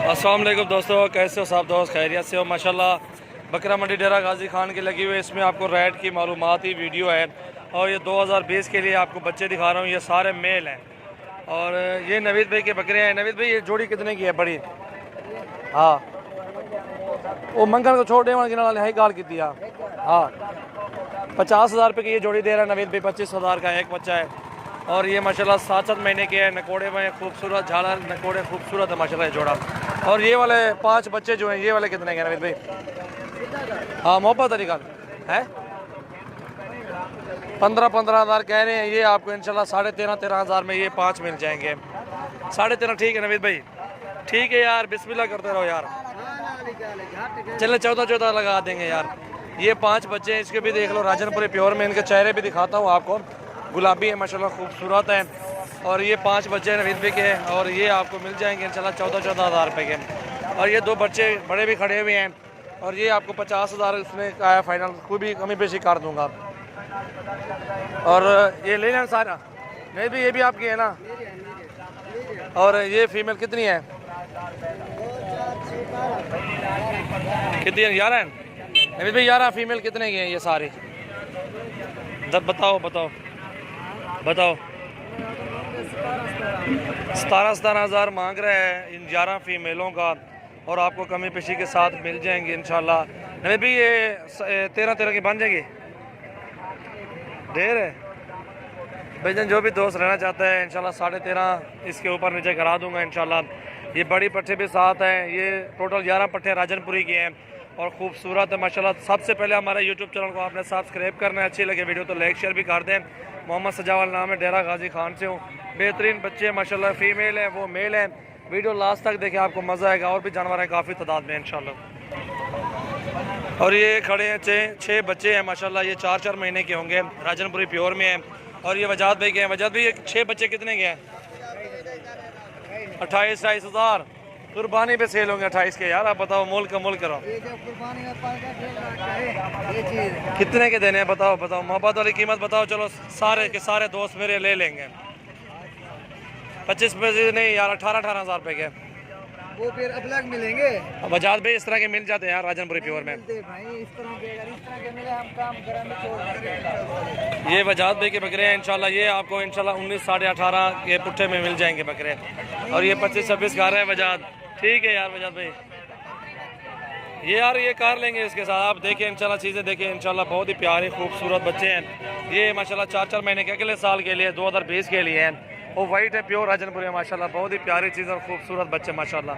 अस्सलाम वालेकुम दोस्तों, कैसे हो सब दोस्त? खैरियत से हो? माशाल्लाह बकरा मंडी डेरा गाजी खान की लगी हुई है। इसमें आपको रेट की मालूमाती वीडियो है और ये 2020 के लिए आपको बच्चे दिखा रहा हूँ। ये सारे मेल हैं और ये नवीद भाई के बकरे हैं। नवीद भाई ये जोड़ी कितने की है? बड़ी हाँ वो मंगल को छोड़ दे हाई गाल की दिया। हाँ 50,000 रुपये की ये जोड़ी दे रहा है नवीद भाई। 25,000 का एक बच्चा है और ये माशाल्लाह 7-7 महीने के है। नकोड़े में खूबसूरत झालर नकोड़े खूबसूरत है माशाल्लाह ये जोड़ा। और ये वाले 5 बच्चे जो हैं ये वाले कितने के नवीद भाई? हाँ मोहब्बत तरीका है 15,000 कह रहे हैं। ये आपको इंशाल्लाह 13,500 में ये 5 मिल जाएंगे। 13.5 ठीक है नवीद भाई? ठीक है यार, बिस्मिल्लाह करते रहो यार। चले 14 लगा देंगे यार। ये 5 बच्चे हैं, इसके भी देख लो राजनपुरी प्योर में। इनके चेहरे भी दिखाता हूँ आपको, गुलाबी है माशाल्लाह खूबसूरत है। और ये 5 बच्चे नवीद भाई के हैं और ये आपको मिल जाएंगे इंशाल्लाह 14,000 रुपये के। और ये 2 बच्चे बड़े भी खड़े हुए हैं और ये आपको 50,000 इसमें का है फाइनल। कोई भी कमी पेशी कर दूंगा। और ये ले लें सारा नहीं भी, ये भी आपकी है ना? और ये फीमेल कितनी है? कितनी है? 11 है नवीद भाई। 11 फीमेल कितने की हैं ये सारी? बताओ बताओ बताओ। 17,000 मांग रहा है इन 11 फीमेलों का और आपको कमी पेशी के साथ मिल जाएंगे इंशाल्लाह। नवीद भाई ये 13 की बन जाएगी? ढेर है भाईजान। जो भी दोस्त रहना चाहता है इंशाल्लाह 13.5 इसके ऊपर नीचे करा दूंगा इंशाल्लाह। ये बड़ी पट्टे भी साथ हैं। ये टोटल 11 पट्टे राजनपुरी के हैं और खूबसूरत है माशाल्लाह। सबसे पहले हमारे यूट्यूब चैनल को आपने सब्सक्राइब करना है। अच्छी लगे वीडियो तो लाइक शेयर भी कर दें। मोहम्मद सजावल नाम है, डेरा गाजी खान से हूँ। बेहतरीन बच्चे माशाल्लाह, फीमेल है वो मेल है। वीडियो लास्ट तक देखें, आपको मज़ा आएगा। और भी जानवर हैं काफ़ी तादाद में इंशाल्लाह। और ये खड़े हैं 6 बच्चे हैं माशाल्लाह। ये 4-4 महीने के होंगे, राजनपुरी प्योर में हैं। और ये वजाद भाई के हैं। वजाद भाई ये 6 बच्चे कितने के हैं? 28,000 कुर्बानी पे सेल होंगे 28 के। यार आप बताओ, मोल का मोल करो। कितने के देने हैं? बताओ बताओ, मोहब्बत वाली कीमत बताओ। चलो सारे के सारे दोस्त मेरे ले लेंगे। 25 नहीं यार, 18,000 रुपये के। वो फिर अलग मिलेंगे। बजाज भाई इस तरह के मिल जाते हैं यार राजनपुरी प्योर में। ये बजाज भाई के बकरे हैं इंशाल्लाह। ये आपको इंशाल्लाह 19 साढ़े 18 के पुट्ठे में मिल जाएंगे बकरे। और ये 25-26 खा रहे हैं बजाज। ठीक है यार बजाज भाई, ये यार ये कार लेंगे इसके साथ। आप देखें इंशाल्लाह, चीज़ें देखें इंशाल्लाह। बहुत ही प्यारे खूबसूरत बच्चे हैं ये माशाल्लाह। 4-4 महीने के अगले साल के लिए 2020 के लिए हैं। वो वाइट है, प्योर राजनपुरी है माशाल्लाह। बहुत ही प्यारी चीज़ और खूबसूरत बच्चे माशाल्लाह।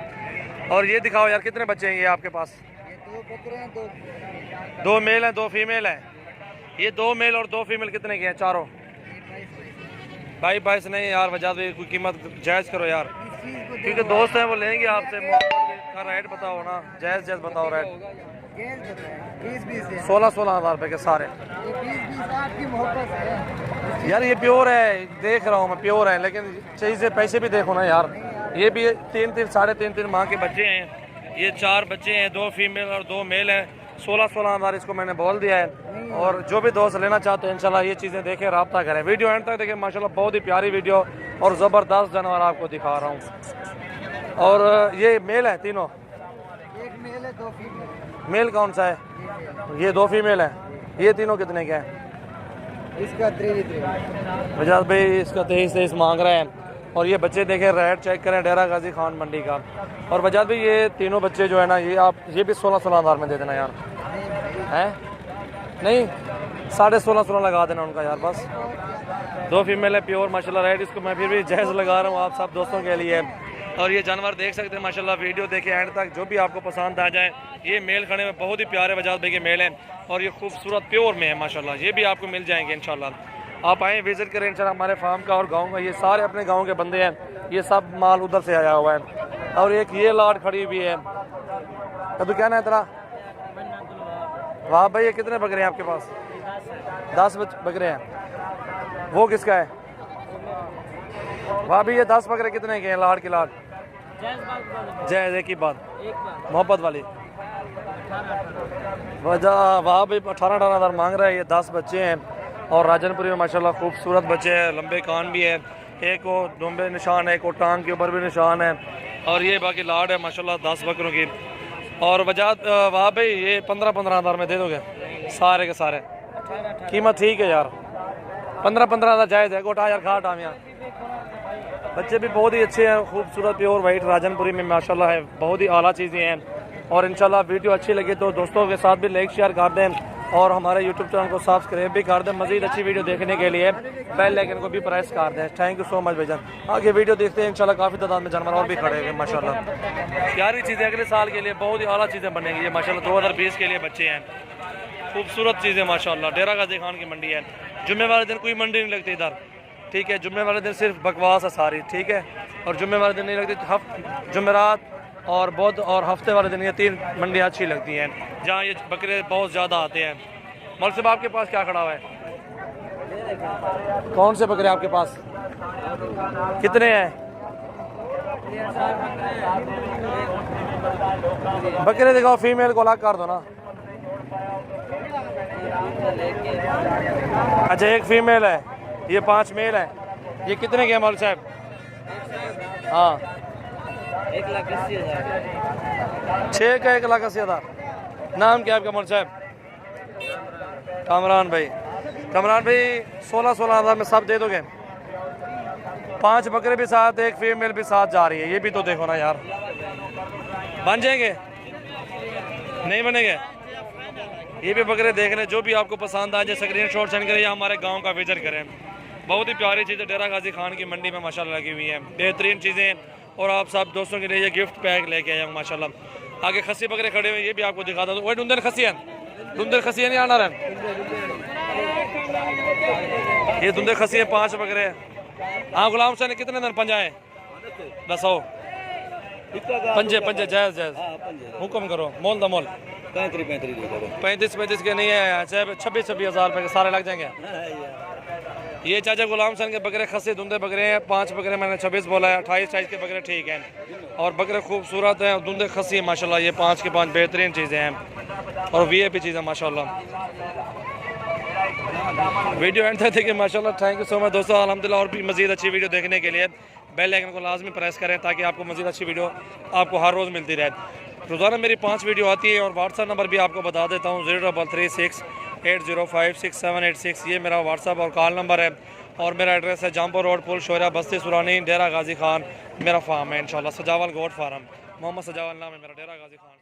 और ये दिखाओ यार, कितने बच्चे हैं ये आपके पास? ये 2 बकरे हैं, 2 मेल हैं 2 फीमेल हैं। ये 2 मेल और 2 फीमेल कितने के हैं चारों? 22 नहीं यार वजाद भाई, कोई कीमत जायज़ करो यार, क्योंकि दोस्त हैं वो लेंगे आपसे। का रेट बताओ ना, जायज़ बताओ रेट। 16,000 रुपये के सारे। आपकी मोहब्बत है यार ये प्योर है, देख रहा हूँ मैं प्योर है, लेकिन चीज़ें पैसे भी देखो ना यार। ये भी 3-3 साढ़े 3 माह के बच्चे हैं। ये 4 बच्चे हैं, 2 फीमेल और 2 मेल हैं। 16,000 इसको मैंने बोल दिया है। और जो भी दोस्त लेना चाहते हैं इंशाल्लाह ये चीज़ें देखें, रब्ता करें। वीडियो एंड तक देखें माशाल्लाह। बहुत ही प्यारी वीडियो और ज़बरदस्त जानवर आपको दिखा रहा हूँ। और ये मेल है तीनों? एक मेल है, 2 फीमेल। मेल कौन सा है? ये 2 फीमेल है। ये तीनों कितने के हैं? इसका 23 बजाज भाई इसका 23 मांग रहे हैं। और ये बच्चे देखें, रेट चेक करें डेरा गाजी खान मंडी का। और बजाज भाई ये तीनों बच्चे जो है ना, ये आप ये भी 16,000 में दे देना यार। हैं नहीं, 16.5 लगा देना उनका यार बस। 2 फीमेल है प्योर माशाल्लाह। रेट इसको मैं फिर भी जायज़ लगा रहा हूँ आप सब दोस्तों के लिए। और ये जानवर देख सकते हैं माशाल्लाह। वीडियो देखें एंड तक, जो भी आपको पसंद आ जाए। ये मेल खड़े में बहुत ही प्यारे बजाज भाई के मेल हैं और ये खूबसूरत प्योर में है माशाल्लाह। ये भी आपको मिल जाएंगे इंशाल्लाह। आप आएँ, विज़िट करें इंशाल्लाह हमारे फार्म का और गाँव का। ये सारे अपने गाँव के बंदे हैं, ये सब माल उधर से आया हुआ है। और एक ये लाट खड़ी हुई है। कभी क्या ना है तेरा? वाह भाई, ये कितने बकरे हैं आपके पास? 10 बकरे हैं। वो किसका है? वाह भाई, ये 10 बकरे कितने के हैं? लाट की लाट जायज़ एक ही बात, मोहब्बत वाली वजह। वाह भाई 18,000 मांग रहा है। ये 10 बच्चे हैं और राजनपुरी में माशाल्लाह खूबसूरत बच्चे हैं। लंबे कान भी है, एक वो दुम्बे निशान है, एक वो टांग के ऊपर भी निशान है। और ये बाकी लाड है माशाल्लाह 10 बकरों की। और वजात वहाँ भाई ये 15-15 हज़ार में दे दोगे सारे के सारे? कीमत ठीक है यार, 15-15 हज़ार जायज़ है। गोटा यार खाट आम यहाँ बच्चे भी बहुत ही अच्छे हैं, खूबसूरत प्योर वाइट राजनपुरी में माशाल्लाह है, बहुत ही आला चीज़ें हैं। और इंशाल्लाह वीडियो अच्छी लगी तो दोस्तों के साथ भी लाइक शेयर कर दें और हमारे यूट्यूब चैनल को सब्सक्राइब भी कर दें। मज़ीद अच्छी वीडियो देखने के लिए बेल आइकन को भी प्रेस कर दें। थैंक यू सो मच भाईजान। आगे वीडियो देखते हैं इंशाल्लाह, काफ़ी तादाद में जानवर और भी खड़े हुए माशाल्लाह। प्यारी चीज़ें अगले साल के लिए बहुत ही आला चीज़ें बनेंगी ये माशाल्लाह। 2020 के लिए बच्चे हैं, खूबसूरत चीज़ें माशाल्लाह। डेरा गाजी खान की मंडी है, जुम्मे वाले दिन कोई मंडी नहीं लगती इधर, ठीक है। जुम्मे वाले दिन सिर्फ बकवास है सारी, ठीक है। और जुम्मे वाले दिन नहीं लगती, जुमेरात और बुध और हफ्ते वाले दिन ये 3 मंडियाँ अच्छी लगती हैं जहाँ ये बकरे बहुत ज़्यादा आते हैं। मौलवी साहब आपके पास क्या खड़ा हुआ है? कौन से बकरे आपके पास? कितने हैं बकरे? दिखाओ, फीमेल को अलग कर दो ना। अच्छा एक फीमेल है, ये 5 मेल है। ये कितने के हैं मौलवी साहब? हाँ 1,80,000। 6 का 1,80,000। नाम क्या है आपका मौलवी साहब? कामरान भाई। कामरान भाई 16-16 हज़ार में सब दे दोगे? 5 बकरे भी साथ, एक फीमेल भी साथ जा रही है, ये भी तो देखो ना यार। बन जाएंगे? नहीं बनेंगे? ये भी बकरे देख लें, जो भी आपको पसंद आ जाए स्क्रीन शॉट सेंड करें या हमारे गांव का विजिट करें। बहुत ही प्यारी चीज़ें डेरा गाजी खान की मंडी में माशाल्लाह लगी हुई हैं, बेहतरीन चीज़ें। और आप सब दोस्तों के लिए ये गिफ्ट पैक लेके आए हैं माशाल्लाह। आगे खस्सी बकरे खड़े हुए, ये भी आपको दिखा दो। वही डुंदर खस्सी है, धुंधर खसी है नहीं आना रहा। ये धुंधर खसी है, 5 बकरे। हाँ गुलाम हुसैन कितने दिन पंजाए? 10 पंजे पंजे जायज़ जायज़ हुक्म करो। मोल दा मोल 35 के नहीं है, 26 हज़ार रुपये के सारे लग जाएंगे। ये चाचा गुलाम हुसैन के बकरे खस्सी धुंधे बकरे हैं, 5 बकरे मैंने 26 बोला है। 28 साइज़ के बकरे ठीक हैं और बकरे खूबसूरत हैं, धुंधे खस्सी है माशाल्लाह। ये 5 के 5 बेहतरीन चीज़ें हैं और VIP चीज़ है माशाल्लाह। वीडियो एंड तक देखिए माशाल्लाह। थैंक यू सो मच दोस्तों। अल्हम्दुलिल्लाह और भी मज़ीद अच्छी वीडियो देखने के लिए बेल आइकन को लाजमी प्रेस करें ताकि आपको मज़ीद अच्छी वीडियो आपको हर रोज़ मिलती रहे। रोज़ाना मेरी 5 वीडियो आती है और व्हाट्सअप नंबर भी आपको बता देता हूँ 033680568786। ये मेरा व्हाट्सअप और कॉल नंबर है और मेरा एड्रेस है जामपुर रोड पुल शोरा बस्ती सुरानी डेरा गाजी खान मेरा फार्म है इंशाल्लाह। सजावल गोट फार्म, मोहम्मद सजावल नाम है मेरा, डेरा गाजी खान।